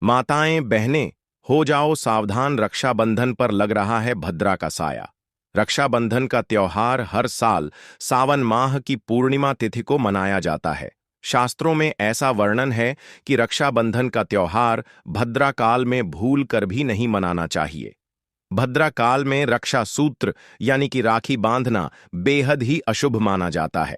माताएं बहनें, हो जाओ सावधान, रक्षाबंधन पर लग रहा है भद्रा का साया। रक्षाबंधन का त्योहार हर साल सावन माह की पूर्णिमा तिथि को मनाया जाता है। शास्त्रों में ऐसा वर्णन है कि रक्षाबंधन का त्योहार भद्रा काल में भूल कर भी नहीं मनाना चाहिए। भद्रा काल में रक्षा सूत्र यानी कि राखी बांधना बेहद ही अशुभ माना जाता है।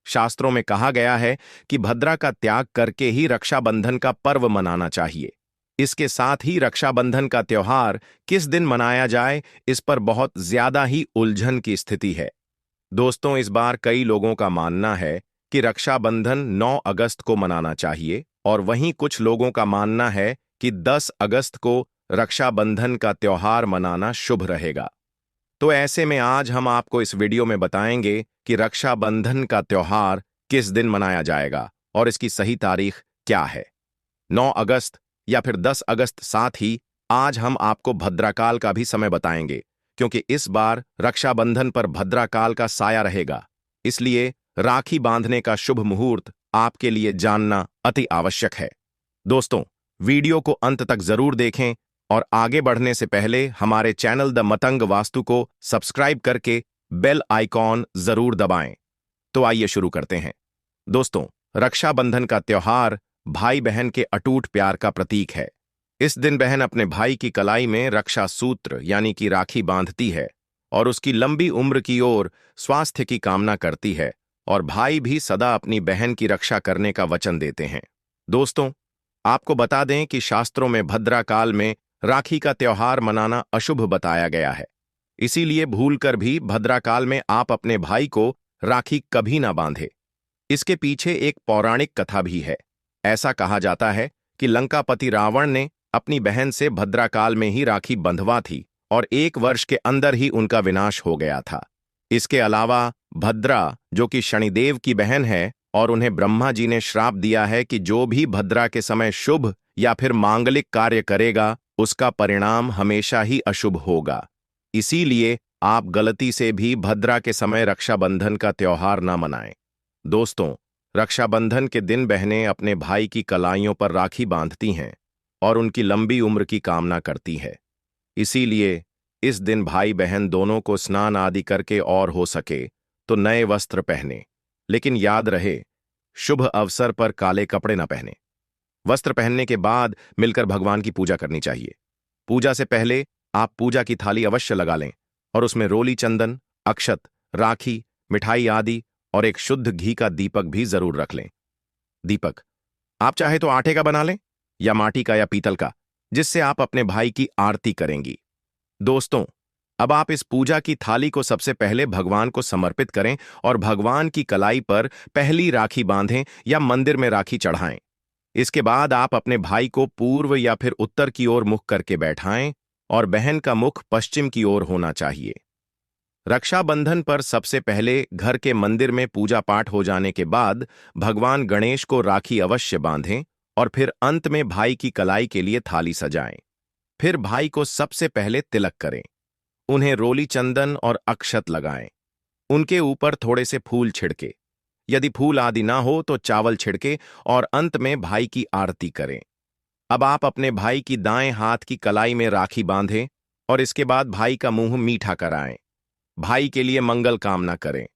शास्त्रों में कहा गया है कि भद्रा का त्याग करके ही रक्षाबंधन का पर्व मनाना चाहिए। इसके साथ ही रक्षाबंधन का त्योहार किस दिन मनाया जाए, इस पर बहुत ज्यादा ही उलझन की स्थिति है। दोस्तों, इस बार कई लोगों का मानना है कि रक्षाबंधन 9 अगस्त को मनाना चाहिए और वहीं कुछ लोगों का मानना है कि 10 अगस्त को रक्षाबंधन का त्योहार मनाना शुभ रहेगा। तो ऐसे में आज हम आपको इस वीडियो में बताएंगे कि रक्षाबंधन का त्योहार किस दिन मनाया जाएगा और इसकी सही तारीख क्या है, 9 अगस्त या फिर 10 अगस्त। साथ ही आज हम आपको भद्राकाल का भी समय बताएंगे, क्योंकि इस बार रक्षाबंधन पर भद्राकाल का साया रहेगा। इसलिए राखी बांधने का शुभ मुहूर्त आपके लिए जानना अति आवश्यक है। दोस्तों, वीडियो को अंत तक जरूर देखें और आगे बढ़ने से पहले हमारे चैनल द मतंग वास्तु को सब्सक्राइब करके बेल आइकॉन जरूर दबाएं। तो आइए शुरू करते हैं। दोस्तों, रक्षाबंधन का त्योहार भाई बहन के अटूट प्यार का प्रतीक है। इस दिन बहन अपने भाई की कलाई में रक्षा सूत्र यानी कि राखी बांधती है और उसकी लंबी उम्र की ओर स्वास्थ्य की कामना करती है, और भाई भी सदा अपनी बहन की रक्षा करने का वचन देते हैं। दोस्तों, आपको बता दें कि शास्त्रों में भद्रा काल में राखी का त्योहार मनाना अशुभ बताया गया है। इसीलिए भूलकर भी भद्रा काल में आप अपने भाई को राखी कभी ना बांधे। इसके पीछे एक पौराणिक कथा भी है। ऐसा कहा जाता है कि लंकापति रावण ने अपनी बहन से भद्रा काल में ही राखी बंधवा थी और 1 वर्ष के अंदर ही उनका विनाश हो गया था। इसके अलावा भद्रा, जो कि शनिदेव की बहन है, और उन्हें ब्रह्मा जी ने श्राप दिया है कि जो भी भद्रा के समय शुभ या फिर मांगलिक कार्य करेगा उसका परिणाम हमेशा ही अशुभ होगा। इसीलिए आप गलती से भी भद्रा के समय रक्षाबंधन का त्योहार ना मनाएं। दोस्तों, रक्षाबंधन के दिन बहनें अपने भाई की कलाइयों पर राखी बांधती हैं और उनकी लंबी उम्र की कामना करती है। इसीलिए इस दिन भाई बहन दोनों को स्नान आदि करके और हो सके तो नए वस्त्र पहने, लेकिन याद रहे, शुभ अवसर पर काले कपड़े न पहने। वस्त्र पहनने के बाद मिलकर भगवान की पूजा करनी चाहिए। पूजा से पहले आप पूजा की थाली अवश्य लगा लें और उसमें रोली चंदन, अक्षत, राखी, मिठाई आदि और एक शुद्ध घी का दीपक भी जरूर रख लें। दीपक आप चाहे तो आटे का बना लें या माटी का या पीतल का, जिससे आप अपने भाई की आरती करेंगी। दोस्तों, अब आप इस पूजा की थाली को सबसे पहले भगवान को समर्पित करें और भगवान की कलाई पर पहली राखी बांधें या मंदिर में राखी चढ़ाएं। इसके बाद आप अपने भाई को पूर्व या फिर उत्तर की ओर मुख करके बैठाएं और बहन का मुख पश्चिम की ओर होना चाहिए। रक्षाबंधन पर सबसे पहले घर के मंदिर में पूजा पाठ हो जाने के बाद भगवान गणेश को राखी अवश्य बांधें और फिर अंत में भाई की कलाई के लिए थाली सजाएं। फिर भाई को सबसे पहले तिलक करें, उन्हें रोली चंदन और अक्षत लगाएं, उनके ऊपर थोड़े से फूल छिड़के, यदि फूल आदि ना हो तो चावल छिड़के और अंत में भाई की आरती करें। अब आप अपने भाई की दाएं हाथ की कलाई में राखी बांधें और इसके बाद भाई का मुंह मीठा कराएं। भाई के लिए मंगल कामना करें।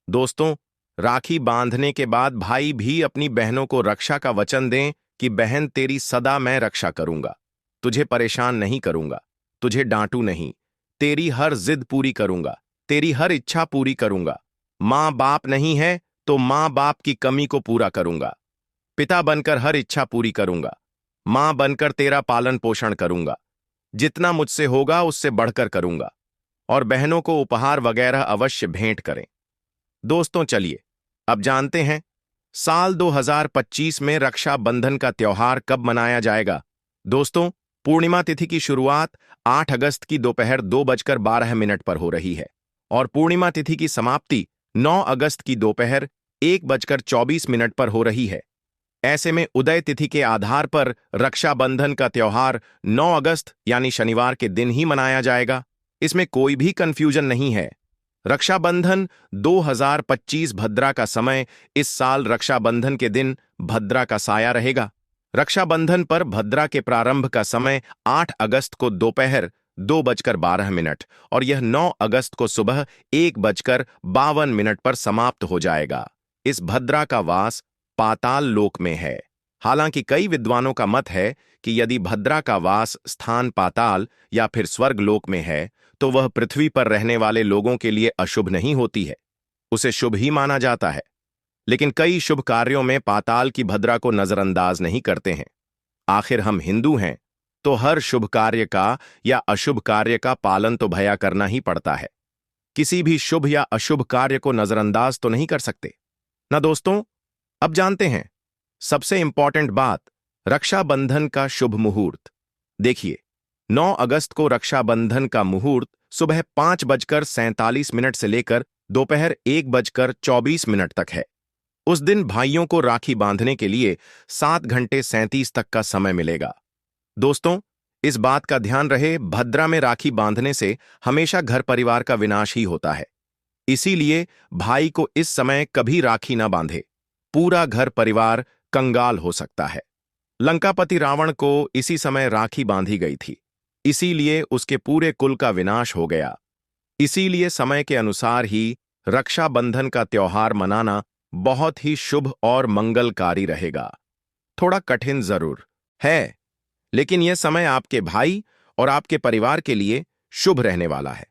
दोस्तों, राखी बांधने के बाद भाई भी अपनी बहनों को रक्षा का वचन दें कि बहन तेरी सदा मैं रक्षा करूंगा, तुझे परेशान नहीं करूंगा, तुझे डांटू नहीं, तेरी हर जिद पूरी करूंगा, तेरी हर इच्छा पूरी करूंगा। मां बाप नहीं है तो मां बाप की कमी को पूरा करूंगा, पिता बनकर हर इच्छा पूरी करूंगा, मां बनकर तेरा पालन पोषण करूंगा, जितना मुझसे होगा उससे बढ़कर करूंगा, और बहनों को उपहार वगैरह अवश्य भेंट करें। दोस्तों, चलिए अब जानते हैं साल 2025 में रक्षाबंधन का त्योहार कब मनाया जाएगा। दोस्तों, पूर्णिमा तिथि की शुरुआत 8 अगस्त की दोपहर 2:12 पर हो रही है और पूर्णिमा तिथि की समाप्ति 9 अगस्त की दोपहर 1:24 पर हो रही है। ऐसे में उदय तिथि के आधार पर रक्षाबंधन का त्योहार 9 अगस्त यानी शनिवार के दिन ही मनाया जाएगा। इसमें कोई भी कंफ्यूजन नहीं है। रक्षाबंधन 2025 भद्रा का समय इस साल रक्षाबंधन के दिन भद्रा का साया रहेगा। रक्षाबंधन पर भद्रा के प्रारंभ का समय 8 अगस्त को दोपहर 2:12 और यह 9 अगस्त को सुबह 1:52 पर समाप्त हो जाएगा। इस भद्रा का वास पाताल लोक में है। हालांकि कई विद्वानों का मत है कि यदि भद्रा का वास स्थान पाताल या फिर स्वर्ग लोक में है तो वह पृथ्वी पर रहने वाले लोगों के लिए अशुभ नहीं होती है, उसे शुभ ही माना जाता है। लेकिन कई शुभ कार्यों में पाताल की भद्रा को नजरअंदाज नहीं करते हैं। आखिर हम हिंदू हैं तो हर शुभ कार्य का या अशुभ कार्य का पालन तो भया करना ही पड़ता है। किसी भी शुभ या अशुभ कार्य को नजरअंदाज तो नहीं कर सकते ना दोस्तों। अब जानते हैं सबसे इंपॉर्टेंट बात, रक्षाबंधन का शुभ मुहूर्त। देखिए, 9 अगस्त को रक्षाबंधन का मुहूर्त सुबह 5:47 से लेकर दोपहर 1:24 तक है। उस दिन भाइयों को राखी बांधने के लिए 7 घंटे 37 तक का समय मिलेगा। दोस्तों, इस बात का ध्यान रहे, भद्रा में राखी बांधने से हमेशा घर परिवार का विनाश ही होता है। इसीलिए भाई को इस समय कभी राखी ना बांधे, पूरा घर परिवार कंगाल हो सकता है। लंकापति रावण को इसी समय राखी बांधी गई थी, इसीलिए उसके पूरे कुल का विनाश हो गया। इसीलिए समय के अनुसार ही रक्षाबंधन का त्योहार मनाना बहुत ही शुभ और मंगलकारी रहेगा। थोड़ा कठिन जरूर है, लेकिन यह समय आपके भाई और आपके परिवार के लिए शुभ रहने वाला है।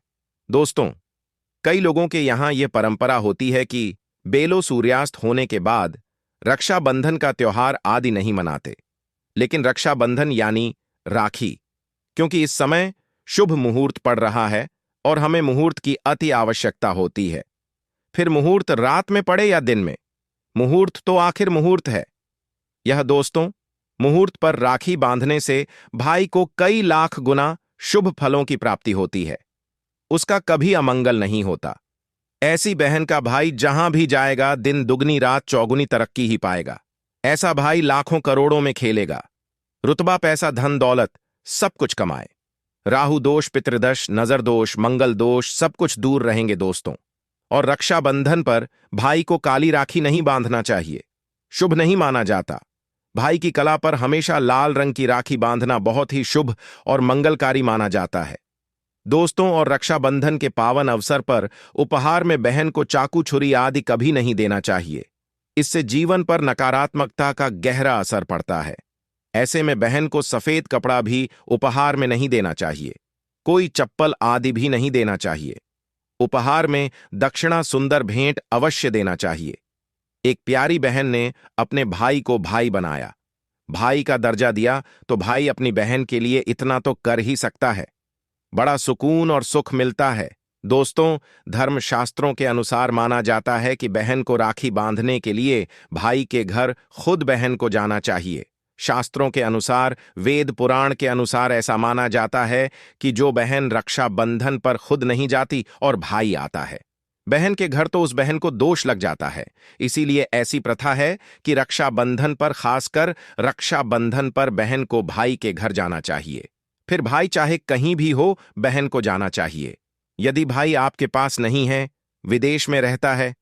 दोस्तों, कई लोगों के यहां यह परंपरा होती है कि बेलो सूर्यास्त होने के बाद रक्षाबंधन का त्योहार आदि नहीं मनाते, लेकिन रक्षाबंधन यानी राखी, क्योंकि इस समय शुभ मुहूर्त पड़ रहा है और हमें मुहूर्त की अति आवश्यकता होती है। फिर मुहूर्त रात में पड़े या दिन में, मुहूर्त तो आखिर मुहूर्त है। यह दोस्तों, मुहूर्त पर राखी बांधने से भाई को कई लाख गुना शुभ फलों की प्राप्ति होती है, उसका कभी अमंगल नहीं होता। ऐसी बहन का भाई जहां भी जाएगा दिन दुगनी रात चौगुनी तरक्की ही पाएगा। ऐसा भाई लाखों करोड़ों में खेलेगा, रुतबा पैसा धन दौलत सब कुछ कमाए। राहु दोष, पितृदोष, नजर दोष, मंगल दोष सब कुछ दूर रहेंगे दोस्तों। और रक्षाबंधन पर भाई को काली राखी नहीं बांधना चाहिए, शुभ नहीं माना जाता। भाई की कला पर हमेशा लाल रंग की राखी बांधना बहुत ही शुभ और मंगलकारी माना जाता है दोस्तों। और रक्षाबंधन के पावन अवसर पर उपहार में बहन को चाकू छुरी आदि कभी नहीं देना चाहिए, इससे जीवन पर नकारात्मकता का गहरा असर पड़ता है। ऐसे में बहन को सफेद कपड़ा भी उपहार में नहीं देना चाहिए, कोई चप्पल आदि भी नहीं देना चाहिए। उपहार में दक्षिणा सुंदर भेंट अवश्य देना चाहिए। एक प्यारी बहन ने अपने भाई को भाई बनाया, भाई का दर्जा दिया, तो भाई अपनी बहन के लिए इतना तो कर ही सकता है। बड़ा सुकून और सुख मिलता है दोस्तों। धर्मशास्त्रों के अनुसार माना जाता है कि बहन को राखी बांधने के लिए भाई के घर खुद बहन को जाना चाहिए। शास्त्रों के अनुसार, वेद पुराण के अनुसार ऐसा माना जाता है कि जो बहन रक्षाबंधन पर खुद नहीं जाती और भाई आता है, बहन के घर तो उस बहन को दोष लग जाता है। इसीलिए ऐसी प्रथा है कि रक्षाबंधन पर, खासकर रक्षाबंधन पर बहन को भाई के घर जाना चाहिए। फिर भाई चाहे कहीं भी हो, बहन को जाना चाहिए। यदि भाई आपके पास नहीं है, विदेश में रहता है,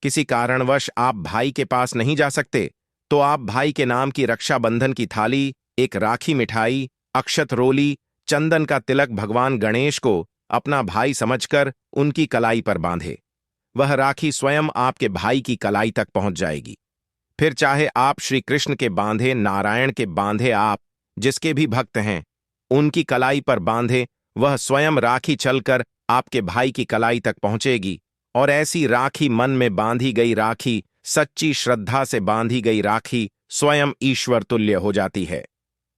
किसी कारणवश आप भाई के पास नहीं जा सकते, तो आप भाई के नाम की रक्षाबंधन की थाली, एक राखी मिठाई, अक्षत रोली, चंदन का तिलक भगवान गणेश को अपना भाई समझकर उनकी कलाई पर बांधे। वह राखी स्वयं आपके भाई की कलाई तक पहुंच जाएगी। फिर चाहे आप श्री कृष्ण के बांधे, नारायण के बांधे, आप जिसके भी भक्त हैं उनकी कलाई पर बांधे, वह स्वयं राखी चलकर आपके भाई की कलाई तक पहुंचेगी। और ऐसी राखी, मन में बांधी गई राखी, सच्ची श्रद्धा से बांधी गई राखी स्वयं ईश्वर तुल्य हो जाती है।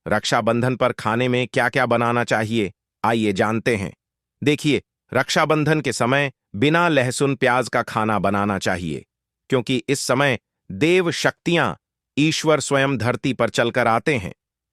रक्षाबंधन पर खाने में क्या क्या बनाना चाहिए, आइए जानते हैं। देखिए, रक्षाबंधन के समय बिना लहसुन प्याज का खाना बनाना चाहिए, क्योंकि इस समय देव शक्तियां, ईश्वर स्वयं धरती पर चलकर आते हैं।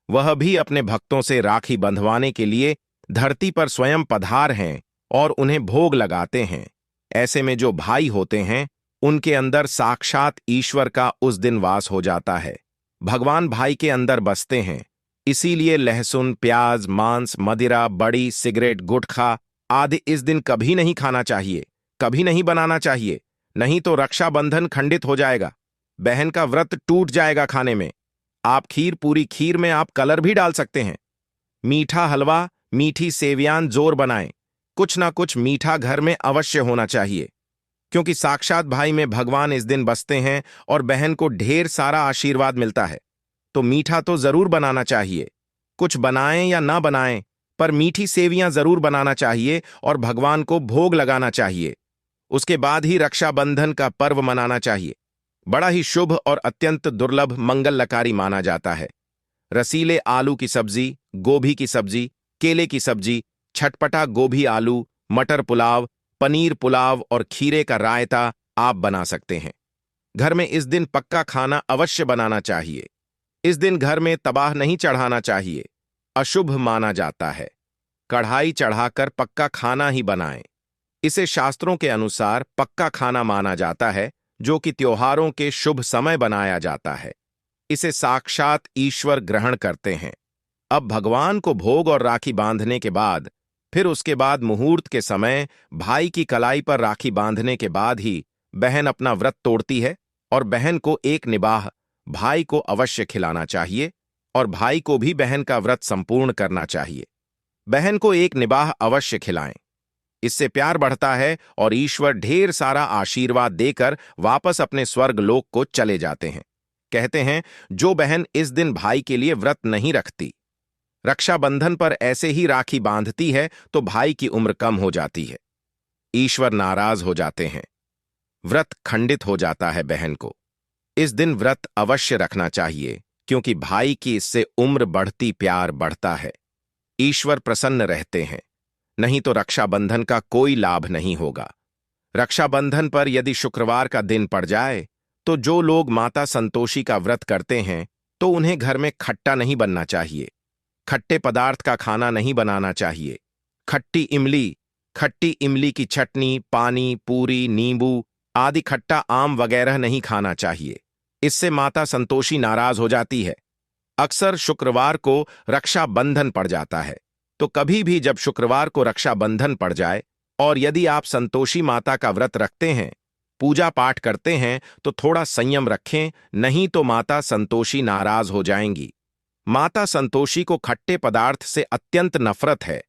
वह भी अपने भक्तों से राखी बंधवाने के लिए धरती पर स्वयं पधार हैं और उन्हें भोग लगाते हैं। ऐसे में जो भाई होते हैं उनके अंदर साक्षात ईश्वर का उस दिन वास हो जाता है। भगवान भाई के अंदर बसते हैं। इसीलिए लहसुन, प्याज, मांस, मदिरा, बड़ी, सिगरेट, गुटखा आदि इस दिन कभी नहीं खाना चाहिए, कभी नहीं बनाना चाहिए, नहीं तो रक्षाबंधन खंडित हो जाएगा, बहन का व्रत टूट जाएगा खाने में। आप खीर पूरी खीर में आप कलर भी डाल सकते हैं। मीठा हलवा, मीठी सेवियां जोर बनाएं। कुछ ना कुछ मीठा घर में अवश्य होना चाहिए, क्योंकि साक्षात भाई में भगवान इस दिन बसते हैं और बहन को ढेर सारा आशीर्वाद मिलता है। तो मीठा तो जरूर बनाना चाहिए। कुछ बनाएं या ना बनाएं, पर मीठी सेवियां जरूर बनाना चाहिए और भगवान को भोग लगाना चाहिए। उसके बाद ही रक्षाबंधन का पर्व मनाना चाहिए। बड़ा ही शुभ और अत्यंत दुर्लभ मंगलकारी माना जाता है। रसीले आलू की सब्जी, गोभी की सब्जी, केले की सब्जी, छटपटा गोभी आलू, मटर पुलाव, पनीर पुलाव और खीरे का रायता आप बना सकते हैं। घर में इस दिन पक्का खाना अवश्य बनाना चाहिए। इस दिन घर में तबाह नहीं चढ़ाना चाहिए, अशुभ माना जाता है। कढ़ाई चढ़ाकर पक्का खाना ही बनाएं। इसे शास्त्रों के अनुसार पक्का खाना माना जाता है, जो कि त्योहारों के शुभ समय बनाया जाता है। इसे साक्षात ईश्वर ग्रहण करते हैं। अब भगवान को भोग और राखी बांधने के बाद, फिर उसके बाद मुहूर्त के समय भाई की कलाई पर राखी बांधने के बाद ही बहन अपना व्रत तोड़ती है और बहन को एक निबाह भाई को अवश्य खिलाना चाहिए और भाई को भी बहन का व्रत संपूर्ण करना चाहिए। बहन को एक निबाह अवश्य खिलाएं। इससे प्यार बढ़ता है और ईश्वर ढेर सारा आशीर्वाद देकर वापस अपने स्वर्ग लोक को चले जाते हैं। कहते हैं, जो बहन इस दिन भाई के लिए व्रत नहीं रखती, रक्षाबंधन पर ऐसे ही राखी बांधती है, तो भाई की उम्र कम हो जाती है, ईश्वर नाराज हो जाते हैं, व्रत खंडित हो जाता है। बहन को इस दिन व्रत अवश्य रखना चाहिए, क्योंकि भाई की इससे उम्र बढ़ती, प्यार बढ़ता है, ईश्वर प्रसन्न रहते हैं। नहीं तो रक्षाबंधन का कोई लाभ नहीं होगा। रक्षाबंधन पर यदि शुक्रवार का दिन पड़ जाए, तो जो लोग माता संतोषी का व्रत करते हैं, तो उन्हें घर में खट्टा नहीं बनना चाहिए। खट्टे पदार्थ का खाना नहीं बनाना चाहिए। खट्टी इमली की चटनी, पानी, पूरी, नींबू आदि खट्टा आम वगैरह नहीं खाना चाहिए। इससे माता संतोषी नाराज हो जाती है। अक्सर शुक्रवार को रक्षाबंधन पड़ जाता है, तो कभी भी जब शुक्रवार को रक्षाबंधन पड़ जाए और यदि आप संतोषी माता का व्रत रखते हैं, पूजा पाठ करते हैं, तो थोड़ा संयम रखें, नहीं तो माता संतोषी नाराज हो जाएंगी। माता संतोषी को खट्टे पदार्थ से अत्यंत नफरत है।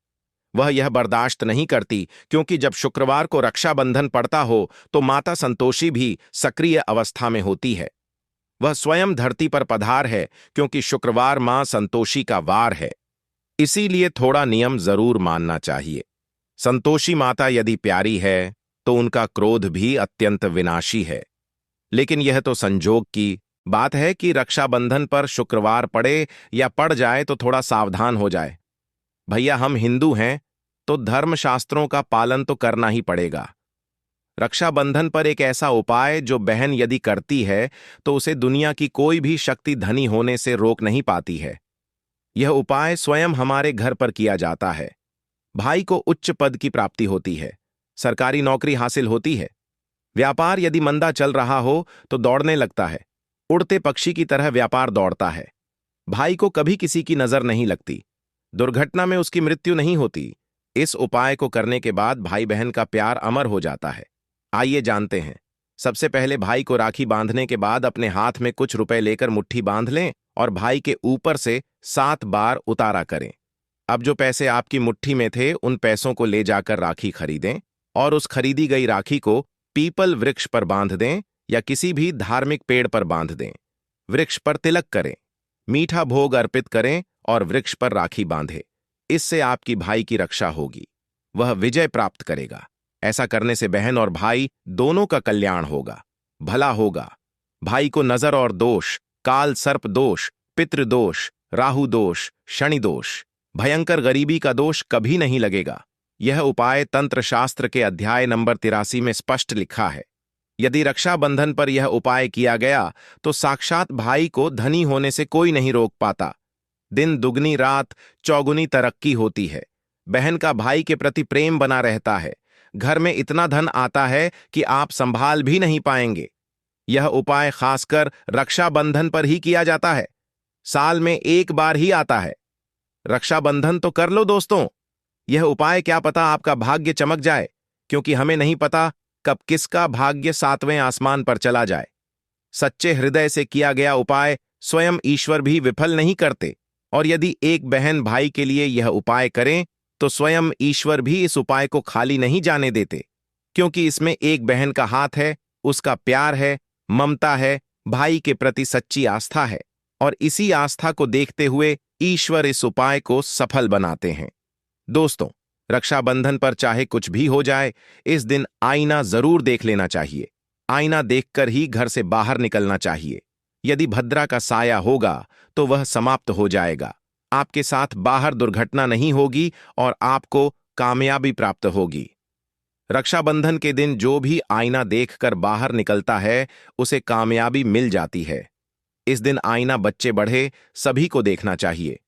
वह यह बर्दाश्त नहीं करती, क्योंकि जब शुक्रवार को रक्षाबंधन पड़ता हो तो माता संतोषी भी सक्रिय अवस्था में होती है। वह स्वयं धरती पर पधार है, क्योंकि शुक्रवार मां संतोषी का वार है। इसीलिए थोड़ा नियम जरूर मानना चाहिए। संतोषी माता यदि प्यारी है, तो उनका क्रोध भी अत्यंत विनाशी है। लेकिन यह तो संजोग की बात है कि रक्षाबंधन पर शुक्रवार पड़े या पड़ जाए तो थोड़ा सावधान हो जाए। भैया, हम हिंदू हैं, तो धर्मशास्त्रों का पालन तो करना ही पड़ेगा। रक्षाबंधन पर एक ऐसा उपाय जो बहन यदि करती है, तो उसे दुनिया की कोई भी शक्ति धनी होने से रोक नहीं पाती है। यह उपाय स्वयं हमारे घर पर किया जाता है। भाई को उच्च पद की प्राप्ति होती है, सरकारी नौकरी हासिल होती है। व्यापार यदि मंदा चल रहा हो तो दौड़ने लगता है, उड़ते पक्षी की तरह व्यापार दौड़ता है। भाई को कभी किसी की नजर नहीं लगती, दुर्घटना में उसकी मृत्यु नहीं होती। इस उपाय को करने के बाद भाई बहन का प्यार अमर हो जाता है। आइए जानते हैं। सबसे पहले भाई को राखी बांधने के बाद अपने हाथ में कुछ रुपए लेकर मुट्ठी बांध लें और भाई के ऊपर से 7 बार उतारा करें। अब जो पैसे आपकी मुट्ठी में थे, उन पैसों को ले जाकर राखी खरीदें और उस खरीदी गई राखी को पीपल वृक्ष पर बांध दें या किसी भी धार्मिक पेड़ पर बांध दें। वृक्ष पर तिलक करें, मीठा भोग अर्पित करें और वृक्ष पर राखी बांधें। इससे आपकी भाई की रक्षा होगी, वह विजय प्राप्त करेगा। ऐसा करने से बहन और भाई दोनों का कल्याण होगा, भला होगा। भाई को नजर और दोष, काल सर्प दोष, पितृदोष, राहु दोष, शनि दोष, भयंकर गरीबी का दोष कभी नहीं लगेगा। यह उपाय तंत्र शास्त्र के अध्याय नंबर 83 में स्पष्ट लिखा है। यदि रक्षाबंधन पर यह उपाय किया गया तो साक्षात भाई को धनी होने से कोई नहीं रोक पाता। दिन दुगनी रात चौगुनी तरक्की होती है। बहन का भाई के प्रति प्रेम बना रहता है। घर में इतना धन आता है कि आप संभाल भी नहीं पाएंगे। यह उपाय खासकर रक्षाबंधन पर ही किया जाता है। साल में एक बार ही आता है। रक्षाबंधन तो कर लो दोस्तों। यह उपाय क्या पता आपका भाग्य चमक जाए, क्योंकि हमें नहीं पता कब किसका भाग्य 7वें आसमान पर चला जाए। सच्चे हृदय से किया गया उपाय स्वयं ईश्वर भी विफल नहीं करते। और यदि एक बहन भाई के लिए यह उपाय करें तो स्वयं ईश्वर भी इस उपाय को खाली नहीं जाने देते, क्योंकि इसमें एक बहन का हाथ है, उसका प्यार है, ममता है, भाई के प्रति सच्ची आस्था है। और इसी आस्था को देखते हुए ईश्वर इस उपाय को सफल बनाते हैं। दोस्तों, रक्षाबंधन पर चाहे कुछ भी हो जाए, इस दिन आईना जरूर देख लेना चाहिए। आईना देखकर ही घर से बाहर निकलना चाहिए। यदि भद्रा का साया होगा तो वह समाप्त हो जाएगा। आपके साथ बाहर दुर्घटना नहीं होगी और आपको कामयाबी प्राप्त होगी। रक्षाबंधन के दिन जो भी आईना देखकर बाहर निकलता है उसे कामयाबी मिल जाती है। इस दिन आईना बच्चे बढ़े सभी को देखना चाहिए।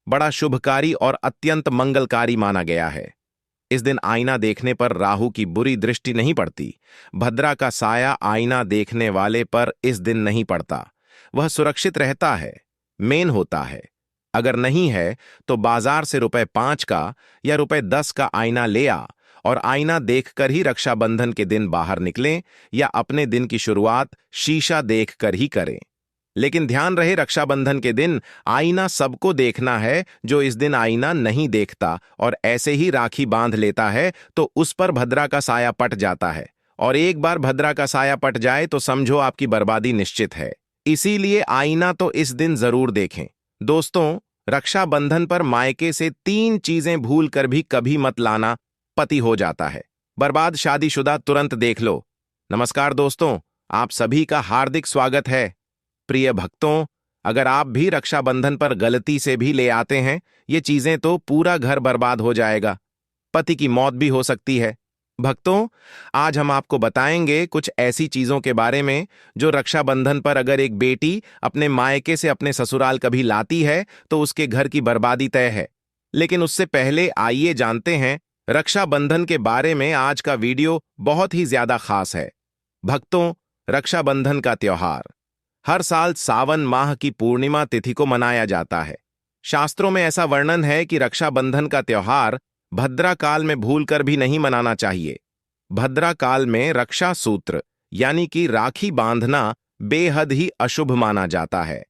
बड़ा शुभकारी और अत्यंत मंगलकारी माना गया है। इस दिन आईना देखने पर राहु की बुरी दृष्टि नहीं पड़ती। भद्रा का साया आईना देखने वाले पर इस दिन नहीं पड़ता। वह सुरक्षित रहता है, मेन होता है। अगर नहीं है तो बाजार से ₹5 का या ₹10 का आईना ले आ और आईना देखकर ही रक्षाबंधन के दिन बाहर निकलें या अपने दिन की शुरुआत शीशा देखकर ही करें। लेकिन ध्यान रहे, रक्षाबंधन के दिन आईना सबको देखना है। जो इस दिन आईना नहीं देखता और ऐसे ही राखी बांध लेता है तो उस पर भद्रा का साया पट जाता है। और एक बार भद्रा का साया पट जाए तो समझो आपकी बर्बादी निश्चित है। इसीलिए आईना तो इस दिन जरूर देखें। दोस्तों, रक्षाबंधन पर मायके से 3 चीजें भूल कर भी कभी मत लाना, पति हो जाता है बर्बाद। शादीशुदा तुरंत देख लो। नमस्कार दोस्तों, आप सभी का हार्दिक स्वागत है। प्रिय भक्तों, अगर आप भी रक्षाबंधन पर गलती से भी ले आते हैं ये चीजें तो पूरा घर बर्बाद हो जाएगा। पति की मौत भी हो सकती है। भक्तों, आज हम आपको बताएंगे कुछ ऐसी चीजों के बारे में जो रक्षाबंधन पर अगर एक बेटी अपने मायके से अपने ससुराल कभी लाती है तो उसके घर की बर्बादी तय है। लेकिन उससे पहले आइए जानते हैं रक्षाबंधन के बारे में। आज का वीडियो बहुत ही ज्यादा खास है। भक्तों, रक्षाबंधन का त्योहार हर साल सावन माह की पूर्णिमा तिथि को मनाया जाता है। शास्त्रों में ऐसा वर्णन है कि रक्षाबंधन का त्योहार भद्रा काल में भूलकर भी नहीं मनाना चाहिए। भद्रा काल में रक्षा सूत्र यानी कि राखी बांधना बेहद ही अशुभ माना जाता है।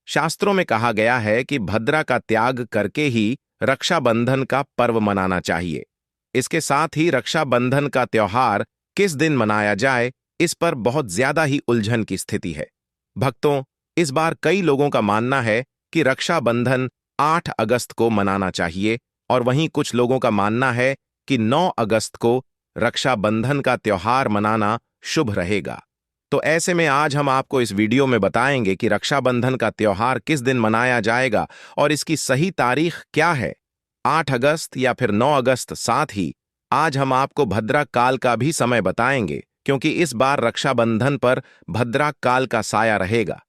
शास्त्रों में कहा गया है कि भद्रा का त्याग करके ही रक्षाबंधन का पर्व मनाना चाहिए। इसके साथ ही रक्षाबंधन का त्योहार किस दिन मनाया जाए, इस पर बहुत ज्यादा ही उलझन की स्थिति है। भक्तों, इस बार कई लोगों का मानना है कि रक्षाबंधन 8 अगस्त को मनाना चाहिए और वहीं कुछ लोगों का मानना है कि 9 अगस्त को रक्षाबंधन का त्योहार मनाना शुभ रहेगा। तो ऐसे में आज हम आपको इस वीडियो में बताएंगे कि रक्षाबंधन का त्योहार किस दिन मनाया जाएगा और इसकी सही तारीख क्या है, 8 अगस्त या फिर 9 अगस्त। साथ ही आज हम आपको भद्रा काल का भी समय बताएंगे, क्योंकि इस बार रक्षाबंधन पर भद्रा काल का साया रहेगा।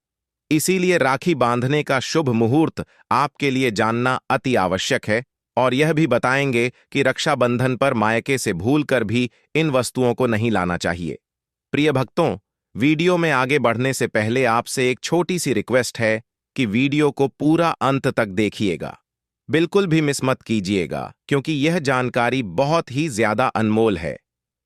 इसीलिए राखी बांधने का शुभ मुहूर्त आपके लिए जानना अति आवश्यक है। और यह भी बताएंगे कि रक्षाबंधन पर मायके से भूलकर भी इन वस्तुओं को नहीं लाना चाहिए। प्रिय भक्तों, वीडियो में आगे बढ़ने से पहले आपसे एक छोटी सी रिक्वेस्ट है कि वीडियो को पूरा अंत तक देखिएगा। बिल्कुल भी मिस मत कीजिएगा, क्योंकि यह जानकारी बहुत ही ज्यादा अनमोल है।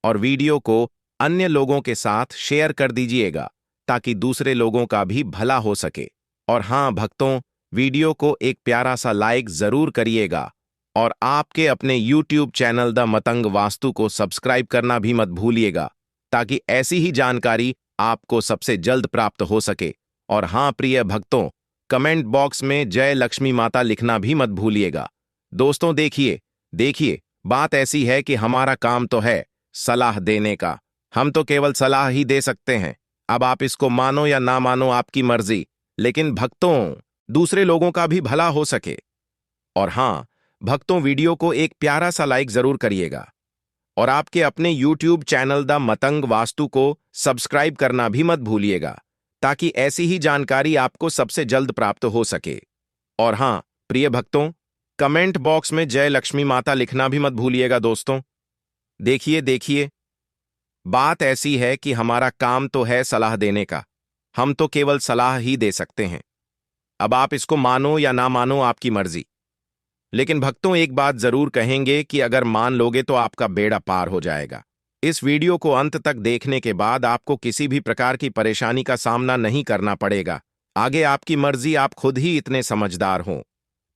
और वीडियो को अन्य लोगों के साथ शेयर कर दीजिएगा ताकि दूसरे लोगों का भी भला हो सके। और हां भक्तों, वीडियो को एक प्यारा सा लाइक जरूर करिएगा और आपके अपने YouTube channel the Matang vastu को सब्सक्राइब करना भी मत भूलिएगा, ताकि ऐसी ही जानकारी आपको सबसे जल्द प्राप्त हो सके। और हां प्रिय भक्तों, कमेंट बॉक्स में जय लक्ष्मी माता लिखना भी मत भूलिएगा। दोस्तों देखिए, बात ऐसी है कि हमारा काम तो है सलाह देने का। हम तो केवल सलाह ही दे सकते हैं। अब आप इसको मानो या ना मानो, आपकी मर्जी। लेकिन भक्तों, दूसरे लोगों का भी भला हो सके। और हां भक्तों, वीडियो को एक प्यारा सा लाइक जरूर करिएगा और आपके अपने YouTube channel the Matang vastu को सब्सक्राइब करना भी मत भूलिएगा, ताकि ऐसी ही जानकारी आपको सबसे जल्द प्राप्त हो सके। और हां प्रिय भक्तों, कमेंट बॉक्स में जय लक्ष्मी माता लिखना भी मत भूलिएगा। दोस्तों देखिए, बात ऐसी है कि हमारा काम तो है सलाह देने का। हम तो केवल सलाह ही दे सकते हैं। अब आप इसको मानो या ना मानो, आपकी मर्जी। लेकिन भक्तों, एक बात जरूर कहेंगे कि अगर मान लोगे तो आपका बेड़ा पार हो जाएगा। इस वीडियो को अंत तक देखने के बाद आपको किसी भी प्रकार की परेशानी का सामना नहीं करना पड़ेगा। आगे आपकी मर्जी, आप खुद ही इतने समझदार हों।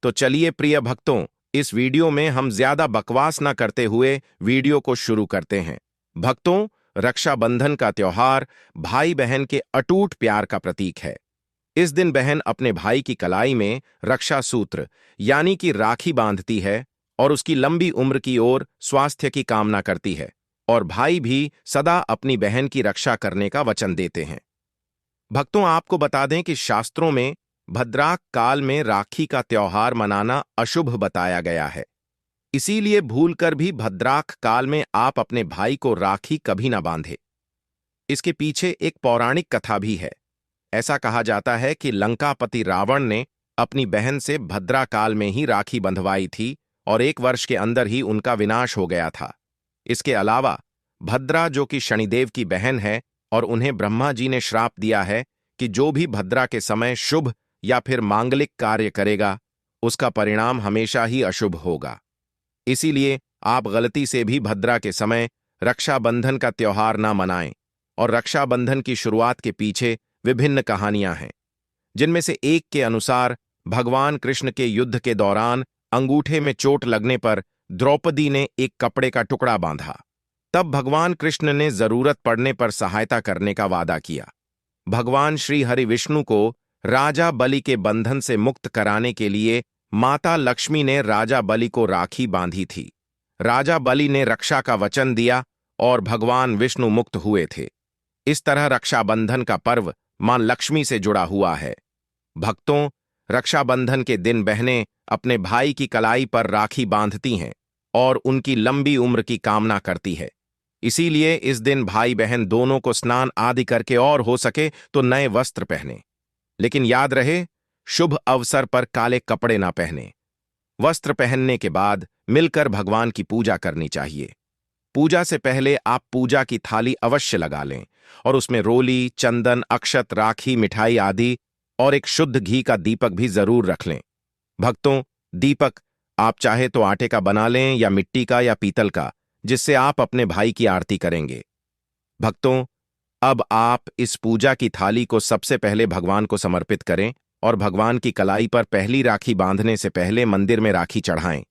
तो चलिए प्रिय भक्तों, इस वीडियो में हम ज्यादा बकवास न करते हुए वीडियो को शुरू करते हैं। भक्तों, रक्षाबंधन का त्योहार भाई बहन के अटूट प्यार का प्रतीक है। इस दिन बहन अपने भाई की कलाई में रक्षा सूत्र यानी कि राखी बांधती है और उसकी लंबी उम्र की ओर स्वास्थ्य की कामना करती है, और भाई भी सदा अपनी बहन की रक्षा करने का वचन देते हैं। भक्तों, आपको बता दें कि शास्त्रों में भद्राक काल में राखी का त्योहार मनाना अशुभ बताया गया है। इसीलिए भूलकर भी भद्राक काल में आप अपने भाई को राखी कभी ना बांधे। इसके पीछे एक पौराणिक कथा भी है। ऐसा कहा जाता है कि लंकापति रावण ने अपनी बहन से भद्रा काल में ही राखी बंधवाई थी और 1 वर्ष के अंदर ही उनका विनाश हो गया था। इसके अलावा भद्रा, जो कि शनिदेव की बहन है, और उन्हें ब्रह्मा जी ने श्राप दिया है कि जो भी भद्रा के समय शुभ या फिर मांगलिक कार्य करेगा, उसका परिणाम हमेशा ही अशुभ होगा। इसीलिए आप गलती से भी भद्रा के समय रक्षाबंधन का त्योहार ना मनाएं। और रक्षाबंधन की शुरुआत के पीछे विभिन्न कहानियां हैं, जिनमें से एक के अनुसार भगवान कृष्ण के युद्ध के दौरान अंगूठे में चोट लगने पर द्रौपदी ने एक कपड़े का टुकड़ा बांधा। तब भगवान कृष्ण ने जरूरत पड़ने पर सहायता करने का वादा किया। भगवान श्री हरि विष्णु को राजा बलि के बंधन से मुक्त कराने के लिए माता लक्ष्मी ने राजा बलि को राखी बांधी थी। राजा बलि ने रक्षा का वचन दिया और भगवान विष्णु मुक्त हुए थे। इस तरह रक्षाबंधन का पर्व मां लक्ष्मी से जुड़ा हुआ है। भक्तों, रक्षाबंधन के दिन बहनें अपने भाई की कलाई पर राखी बांधती हैं और उनकी लंबी उम्र की कामना करती है। इसीलिए इस दिन भाई बहन दोनों को स्नान आदि करके और हो सके तो नए वस्त्र पहने। लेकिन याद रहे, शुभ अवसर पर काले कपड़े ना पहने। वस्त्र पहनने के बाद मिलकर भगवान की पूजा करनी चाहिए। पूजा से पहले आप पूजा की थाली अवश्य लगा लें और उसमें रोली, चंदन, अक्षत, राखी, मिठाई आदि और एक शुद्ध घी का दीपक भी जरूर रख लें। भक्तों, दीपक आप चाहे तो आटे का बना लें या मिट्टी का या पीतल का, जिससे आप अपने भाई की आरती करेंगे। भक्तों, अब आप इस पूजा की थाली को सबसे पहले भगवान को समर्पित करें और भगवान की कलाई पर पहली राखी बांधने से पहले मंदिर में राखी चढ़ाएं।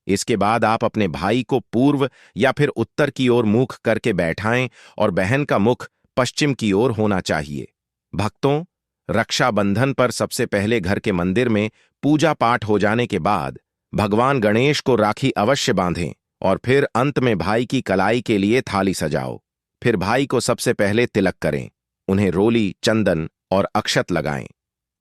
इसके बाद आप अपने भाई को पूर्व या फिर उत्तर की ओर मुख करके बैठाएं और बहन का मुख पश्चिम की ओर होना चाहिए। भक्तों, रक्षाबंधन पर सबसे पहले घर के मंदिर में पूजा पाठ हो जाने के बाद भगवान गणेश को राखी अवश्य बांधें और फिर अंत में भाई की कलाई के लिए थाली सजाओ। फिर भाई को सबसे पहले तिलक करें, उन्हें रोली, चंदन और अक्षत लगाएं।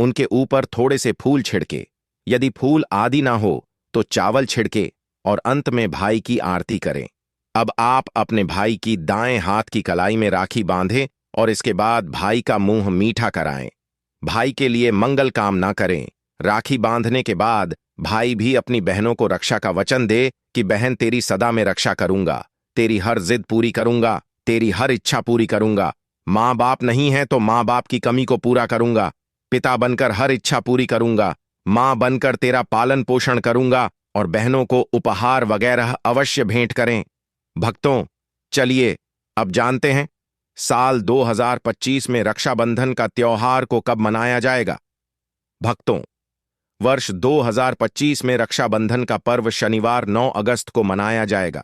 उनके ऊपर थोड़े से फूल छिड़के, यदि फूल आदि ना हो तो चावल छिड़के और अंत में भाई की आरती करें। अब आप अपने भाई की दाएं हाथ की कलाई में राखी बांधें और इसके बाद भाई का मुंह मीठा कराएं। भाई के लिए मंगल कामना करें। राखी बांधने के बाद भाई भी अपनी बहनों को रक्षा का वचन दे कि बहन, तेरी सदा मैं रक्षा करूंगा, तेरी हर जिद पूरी करूंगा, तेरी हर इच्छा पूरी करूंगा। माँ बाप नहीं है तो माँ बाप की कमी को पूरा करूंगा, पिता बनकर हर इच्छा पूरी करूंगा, माँ बनकर तेरा पालन पोषण करूंगा, और बहनों को उपहार वगैरह अवश्य भेंट करें। भक्तों, चलिए अब जानते हैं साल 2025 में रक्षाबंधन का त्योहार को कब मनाया जाएगा। भक्तों, वर्ष 2025 में रक्षाबंधन का पर्व शनिवार 9 अगस्त को मनाया जाएगा।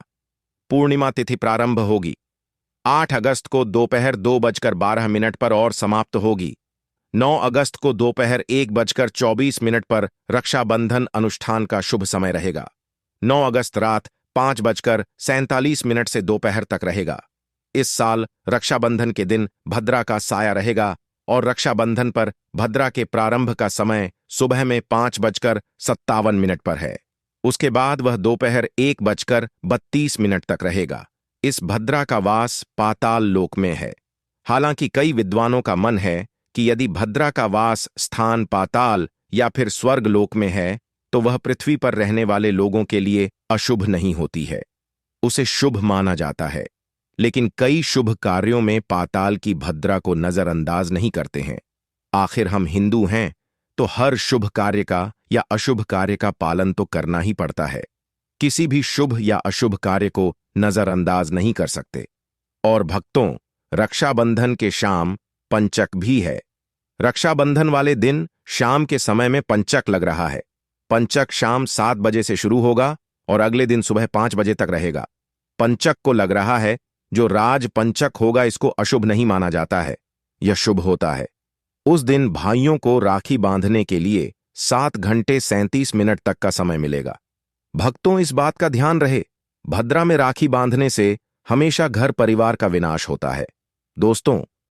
पूर्णिमा तिथि प्रारंभ होगी 8 अगस्त को दोपहर 2:12 पर और समाप्त होगी 9 अगस्त को दोपहर 1:24 पर। रक्षाबंधन अनुष्ठान का शुभ समय रहेगा 9 अगस्त रात 5:47 से दोपहर तक रहेगा। इस साल रक्षाबंधन के दिन भद्रा का साया रहेगा और रक्षाबंधन पर भद्रा के प्रारंभ का समय सुबह में 5:57 पर है। उसके बाद वह दोपहर 1:32 तक रहेगा। इस भद्रा का वास पाताल लोक में है। हालांकि कई विद्वानों का मन है कि यदि भद्रा का वास स्थान पाताल या फिर स्वर्ग लोक में है तो वह पृथ्वी पर रहने वाले लोगों के लिए अशुभ नहीं होती है, उसे शुभ माना जाता है। लेकिन कई शुभ कार्यों में पाताल की भद्रा को नजरअंदाज नहीं करते हैं। आखिर हम हिंदू हैं तो हर शुभ कार्य का या अशुभ कार्य का पालन तो करना ही पड़ता है। किसी भी शुभ या अशुभ कार्य को नजरअंदाज नहीं कर सकते। और भक्तों, रक्षाबंधन के शाम पंचक भी है। रक्षाबंधन वाले दिन शाम के समय में पंचक लग रहा है। पंचक शाम 7 बजे से शुरू होगा और अगले दिन सुबह 5 बजे तक रहेगा। पंचक को लग रहा है जो राज पंचक होगा इसको अशुभ नहीं माना जाता है, यह शुभ होता है। उस दिन भाइयों को राखी बांधने के लिए 7 घंटे 37 मिनट तक का समय मिलेगा। भक्तों, इस बात का ध्यान रहे, भद्रा में राखी बांधने से हमेशा घर परिवार का विनाश होता है। दोस्तों,